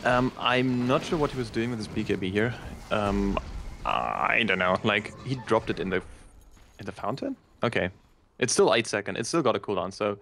I'm not sure what he was doing with his BKB here. I don't know. Like, he dropped it in the fountain? Okay. It's still 8 seconds. It's still got a cooldown, so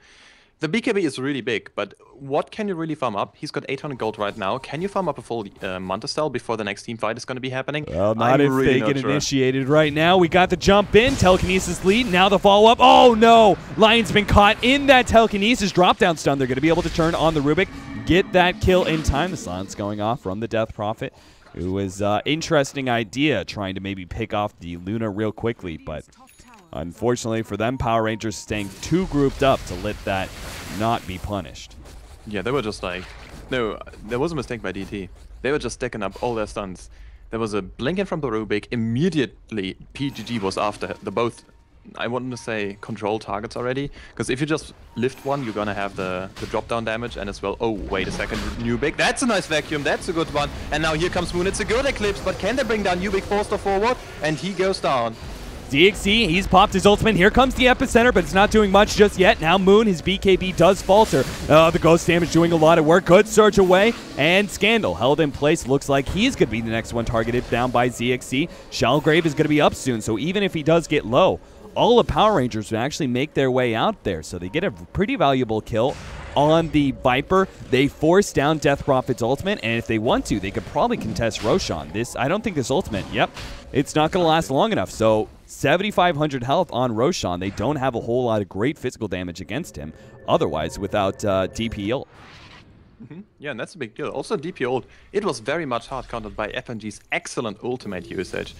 the BKB is really big, but what can you really farm up? He's got 800 gold right now. Can you farm up a full Manta Cell before the next team fight is going to be happening? Well, not if they get initiated right now. We got the jump in, telekinesis lead, now the follow-up. Oh no! Lion's been caught in that telekinesis drop-down stun. They're going to be able to turn on the Rubik, get that kill in time. The silence going off from the Death Prophet, who was interesting idea, trying to maybe pick off the Luna real quickly, but unfortunately for them, Power Rangers staying too grouped up to let that not be punished. Yeah, they were just like... No, there was a mistake by DT. They were just stacking up all their stuns. There was a blink in from the Rubik. Immediately, PGG was after the both, I want to say, control targets already. Because if you just lift one, you're going to have the drop-down damage and as well... Oh, wait a second. Nubik. That's a nice vacuum. That's a good one. And now here comes Moon. It's a good Eclipse, but can they bring down Nubik forced forward? And he goes down. ZXC, he's popped his ultimate. Here comes the epicenter, but it's not doing much just yet. Now Moon, his BKB does falter. The ghost damage doing a lot of work. Good surge away, and Scandal held in place. Looks like he's going to be the next one targeted down by ZXC. Shallow Grave is going to be up soon, so even if he does get low, all the Power Rangers would actually make their way out there. So they get a pretty valuable kill on the Viper. They force down Death Prophet's ultimate, and if they want to, they could probably contest Roshan. I don't think this ultimate, it's not going to last long enough. So 7,500 health on Roshan. They don't have a whole lot of great physical damage against him otherwise without DP ult. Yeah, and that's a big deal. Also DP ult, it was very much hard countered by FNG's excellent ultimate usage.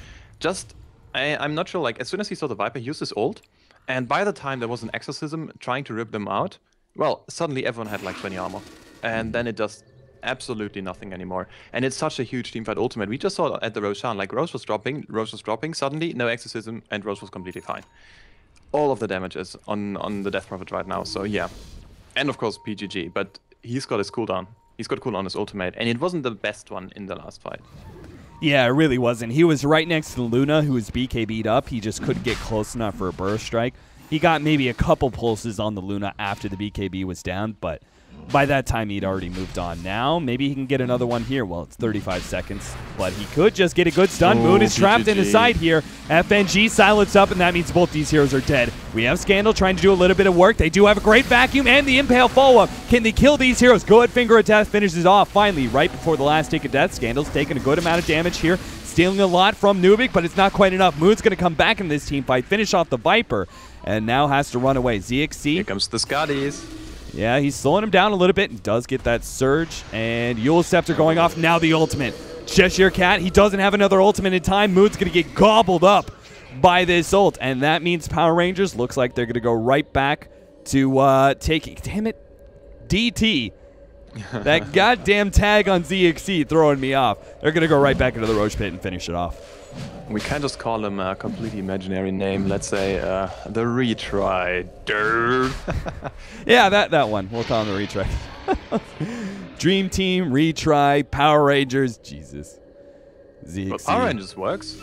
I'm not sure, like, as soon as he saw the Viper use his ult, and by the time there was an Exorcism trying to rip them out, well, suddenly everyone had like 20 armor. And then it does absolutely nothing anymore. And it's such a huge teamfight ultimate. We just saw at the Roshan, like Rose was dropping, suddenly no Exorcism, and Rose was completely fine. All of the damages on the Death Prophet right now, so yeah. And of course PGG, but he's got his cooldown. He's got cooldown on his ultimate, and it wasn't the best one in the last fight. Yeah, it really wasn't. He was right next to Luna, who was BKB'd up. He just couldn't get close enough for a burst strike. He got maybe a couple pulses on the Luna after the BKB was down, but by that time he'd already moved on. Now, maybe he can get another one here. Well, it's 35 seconds, but he could just get a good stun. Moon is trapped in the side here. FNG silenced up, and that means both these heroes are dead. We have Scandal trying to do a little bit of work. They do have a great vacuum and the Impale follow-up. Can they kill these heroes? Good Finger of Death finishes off finally right before the last tick of death. Scandal's taking a good amount of damage here. stealing a lot from Nubik, but it's not quite enough. Moon's going to come back in this team fight, finish off the Viper, and now has to run away. ZXC. Here comes the Scotties. Yeah, he's slowing him down a little bit and does get that surge. And Yule Scepter going off. Now the ultimate. Cheshire Cat, he doesn't have another ultimate in time. Moon's going to get gobbled up by this ult. And that means Power Rangers looks like they're going to go right back to taking. Damn it. DT. That goddamn tag on ZXC throwing me off. They're going to go right back into the Roche Pit and finish it off. We can just call him a completely imaginary name. Let's say the Retry. Yeah, that one. We'll call him the Retry. Dream Team, Retry, Power Rangers. Jesus. ZXC. Well, Power Rangers works.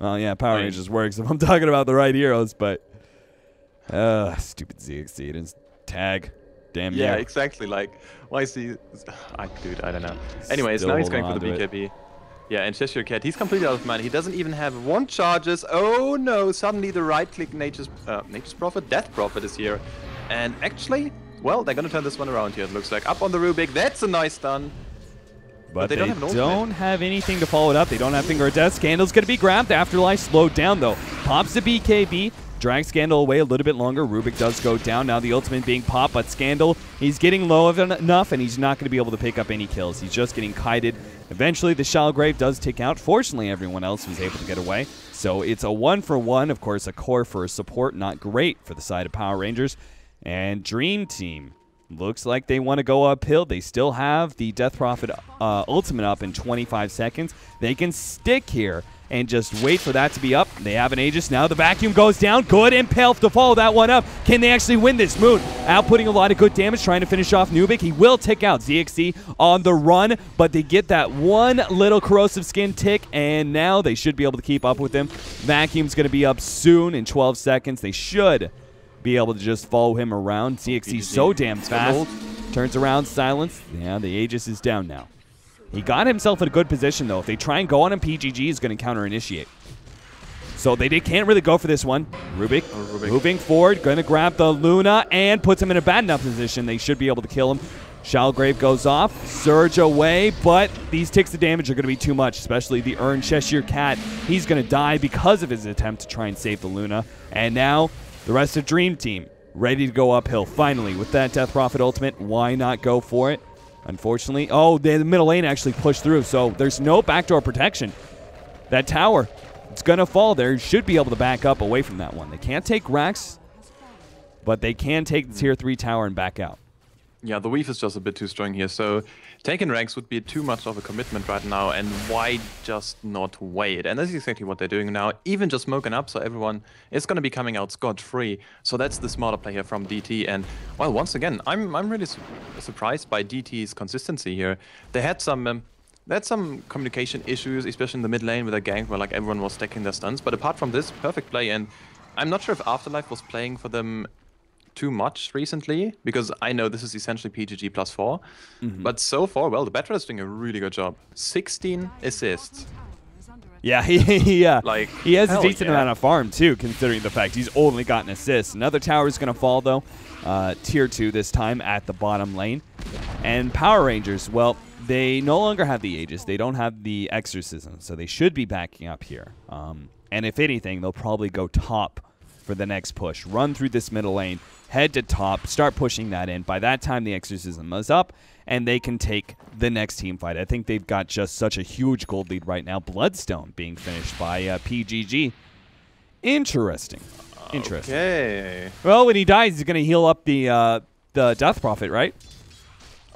Oh, yeah, Power Rangers works if I'm talking about the right heroes, but... stupid ZXC. It is tag. Damn yeah, you. exactly. Like, why is he... Dude, I don't know. Anyways, now he's going for the BKB. Yeah, and Cheshire Cat, he's completely out of mana. He doesn't even have one charges. Oh no, suddenly the right-click Nature's Prophet, Death Prophet is here. And actually, well, they're going to turn this one around here, it looks like. Up on the Rubik, that's a nice stun. But they don't have anything to follow it up. They don't have Finger of Death. Scandal's going to be grabbed. Afterlife slowed down, though. Pops the BKB. Drags Scandal away a little bit longer. Rubik does go down. Now the ultimate being popped, but Scandal, he's getting low enough, and he's not going to be able to pick up any kills. He's just getting kited. Eventually, the Shalgrave does tick out. Fortunately, everyone else was able to get away. So it's a 1-for-1. Of course, a core for a support. Not great for the side of Power Rangers. And Dream Team looks like they want to go uphill. They still have the Death Prophet ultimate up in 25 seconds. They can stick here and just wait for that to be up. They have an Aegis now. The vacuum goes down. Good Impale to follow that one up. Can they actually win this? Moon outputting a lot of good damage, trying to finish off Nubik. He will tick out ZXC on the run, but they get that one little corrosive skin tick, and now they should be able to keep up with him. Vacuum's going to be up soon in 12 seconds. They should be able to just follow him around. ZXC so damn fast. Turns around, silence. Yeah, the Aegis is down now. He got himself in a good position, though. If they try and go on him, PGG is going to counter-initiate. So they can't really go for this one. Rubik moving forward, going to grab the Luna and puts him in a bad enough position. They should be able to kill him. Shalgrave goes off, Surge away, but these ticks of damage are going to be too much, especially the Urn Cheshire Cat. He's going to die because of his attempt to try and save the Luna. And now the rest of Dream Team ready to go uphill. Finally, with that Death Prophet ultimate, why not go for it? Unfortunately, the middle lane actually pushed through, so there's no backdoor protection. That tower, it's going to fall there. Should be able to back up away from that one. They can't take Rax, but they can take the tier 3 tower and back out. Yeah, the weave is just a bit too strong here, so taking ranks would be too much of a commitment right now, and why just not wait? And that's exactly what they're doing now, even just smoking up, so everyone is going to be coming out scot-free. So that's the smarter play here from DT, and, well, once again, I'm really surprised by DT's consistency here. They had some communication issues, especially in the mid lane with a gank where like everyone was stacking their stuns, but apart from this, perfect play, and I'm not sure if Afterlife was playing for them too much recently, because I know this is essentially PGG +4, but so far, well, the Battle is doing a really good job. 16 assists. Yeah, he has a decent yeah. amount of farm too, considering the fact he's only gotten assists. Another tower is going to fall though, tier 2 this time at the bottom lane. And Power Rangers, well, they no longer have the Aegis. They don't have the Exorcism, so they should be backing up here. And if anything, they'll probably go top for the next push. Run through this middle lane, head to top, start pushing that in. By that time, the Exorcism is up, and they can take the next team fight. I think they've got just such a huge gold lead right now. Bloodstone being finished by PGG. Interesting. Okay. Well, when he dies, he's going to heal up the Death Prophet, right?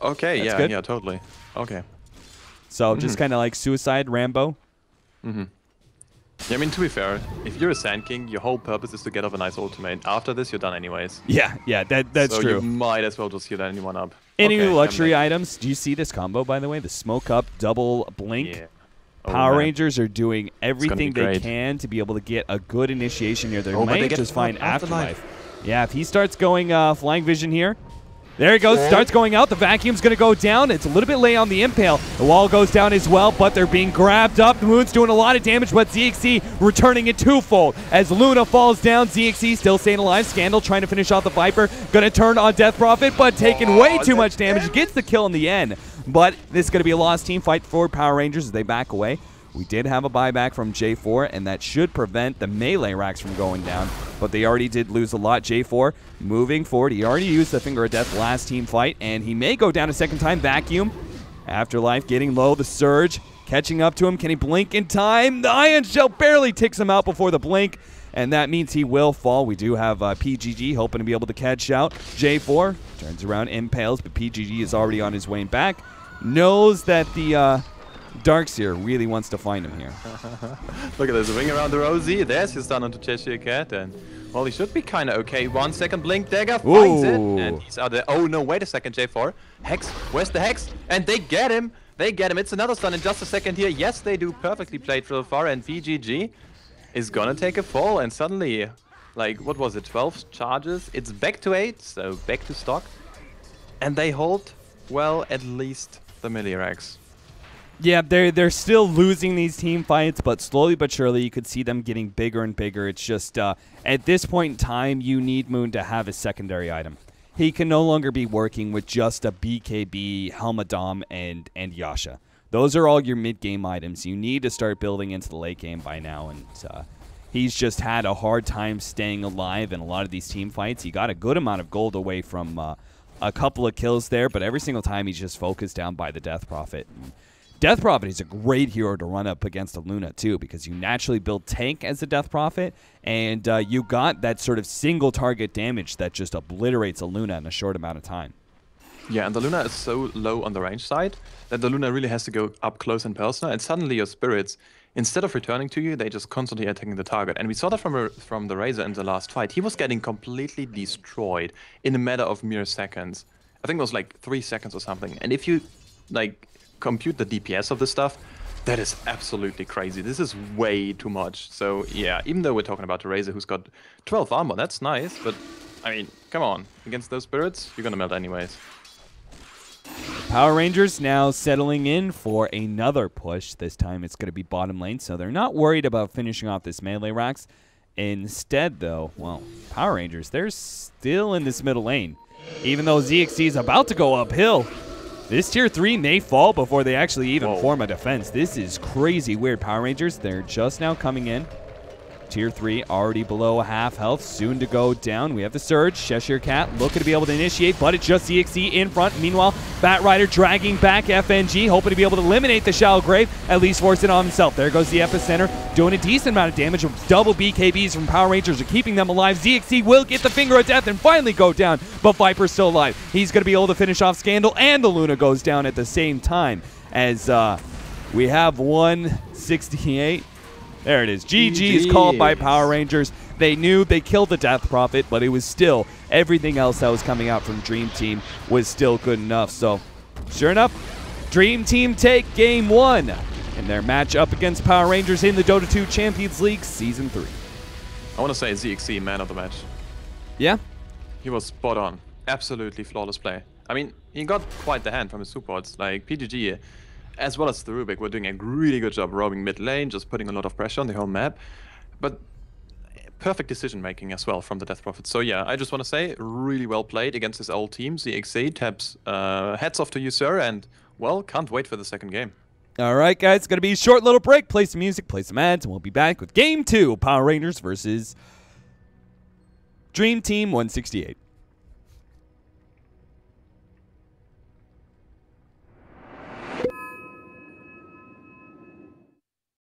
Okay, That's yeah, good. yeah, totally. Okay. So just kind of like Suicide Rambo. Yeah, I mean, to be fair, if you're a Sand King, your whole purpose is to get off a nice ultimate. After this, you're done anyways. Yeah, that's so true. You might as well just heal anyone up. Any luxury items? Do you see this combo, by the way? The Smoke Up, double blink. Yeah. Power Rangers are doing everything they can to be able to get a good initiation here. They might just find Afterlife. Yeah, if he starts going Flying Vision here. There he goes, starts going out. The vacuum's going to go down. It's a little bit late on the Impale. The wall goes down as well, but they're being grabbed up. The Moon's doing a lot of damage, but ZXC returning it twofold. As Luna falls down, ZXC still staying alive. Scandal trying to finish off the Viper. Going to turn on Death Prophet, but taking way too much damage. Gets the kill in the end, but this is going to be a lost team fight for Power Rangers as they back away. We did have a buyback from J4, and that should prevent the melee racks from going down, but they already did lose a lot. J4 moving forward. He already used the Finger of Death last team fight, and he may go down a second time. Vacuum. Afterlife getting low. The Surge catching up to him. Can he blink in time? The Ion Shell barely ticks him out before the blink, and that means he will fall. We do have PGG hoping to be able to catch out. J4 turns around, impales, but PGG is already on his way back. Knows that the Darkseer really wants to find him here. Look at this, ring around the rosy. There's his stun onto Cheshire Cat, and well, he should be kind of okay. 1 second blink, dagger finds it, and he's out there. Oh no, wait a second, J4. Hex, where's the Hex? And they get him. They get him. It's another stun in just a second here. Yes, they do. Perfectly played so far, and PGG is gonna take a fall, and suddenly, like, what was it, 12 charges? It's back to 8, so back to stock. And they hold, well, at least the melee racks. Yeah, they're still losing these team fights, but slowly but surely you could see them getting bigger and bigger. It's just, at this point in time, you need Moon to have a secondary item. He can no longer be working with just a BKB, Helmadam, and Yasha. Those are all your mid-game items. You need to start building into the late game by now, and he's just had a hard time staying alive in a lot of these team fights. He got a good amount of gold away from a couple of kills there, but every single time he's just focused down by the Death Prophet. Death Prophet is a great hero to run up against a Luna, too, because you naturally build tank as a Death Prophet, and you got that sort of single target damage that just obliterates a Luna in a short amount of time. Yeah, and the Luna is so low on the range side that the Luna really has to go up close and personal, and suddenly your spirits, instead of returning to you, they just constantly attacking the target. And we saw that from the Razor in the last fight. He was getting completely destroyed in a matter of mere seconds. I think it was like 3 seconds or something. And if you, like, compute the DPS of this stuff, that is absolutely crazy. This is way too much. So yeah, even though we're talking about the Razor who's got 12 armor, that's nice, but I mean, come on, against those spirits, you're gonna melt anyways. Power Rangers now settling in for another push. This time it's going to be bottom lane, so they're not worried about finishing off this melee racks. Instead, though, well, Power Rangers, they're still in this middle lane. Even though ZXC is about to go uphill, this tier 3 may fall before they actually even form a defense. This is crazy weird. Power Rangers, they're just now coming in. Tier 3 already below half health, soon to go down. We have the Surge. Cheshire Cat looking to be able to initiate, but it's just ZXC in front. Meanwhile, Bat Rider dragging back FNG, hoping to be able to eliminate the Shallow Grave, at least force it on himself. There goes the Epicenter, doing a decent amount of damage. Double BKBs from Power Rangers are keeping them alive. ZXC will get the Finger of Death and finally go down, but Viper's still alive. He's going to be able to finish off Scandal, and the Luna goes down at the same time as we have 168. There it is. GG is called by Power Rangers. They knew they killed the Death Prophet, but it was still, everything else that was coming out from Dream Team was still good enough. So, sure enough, Dream Team take Game 1 in their match up against Power Rangers in the Dota 2 Champions League Season 3. I want to say ZXC, man of the match. Yeah? He was spot on. Absolutely flawless play. I mean, he got quite the hand from his supports. Like, PGG, as well as the Rubik, were doing a really good job roaming mid lane, just putting a lot of pressure on the whole map. But perfect decision making as well from the Death Prophet. So yeah, I just want to say, really well played against his old team. ZXC taps hats off to you, sir, and well, can't wait for the second game. All right, guys, it's going to be a short little break. Play some music, play some ads, and we'll be back with Game 2, Power Rangers versus Dream Team 168.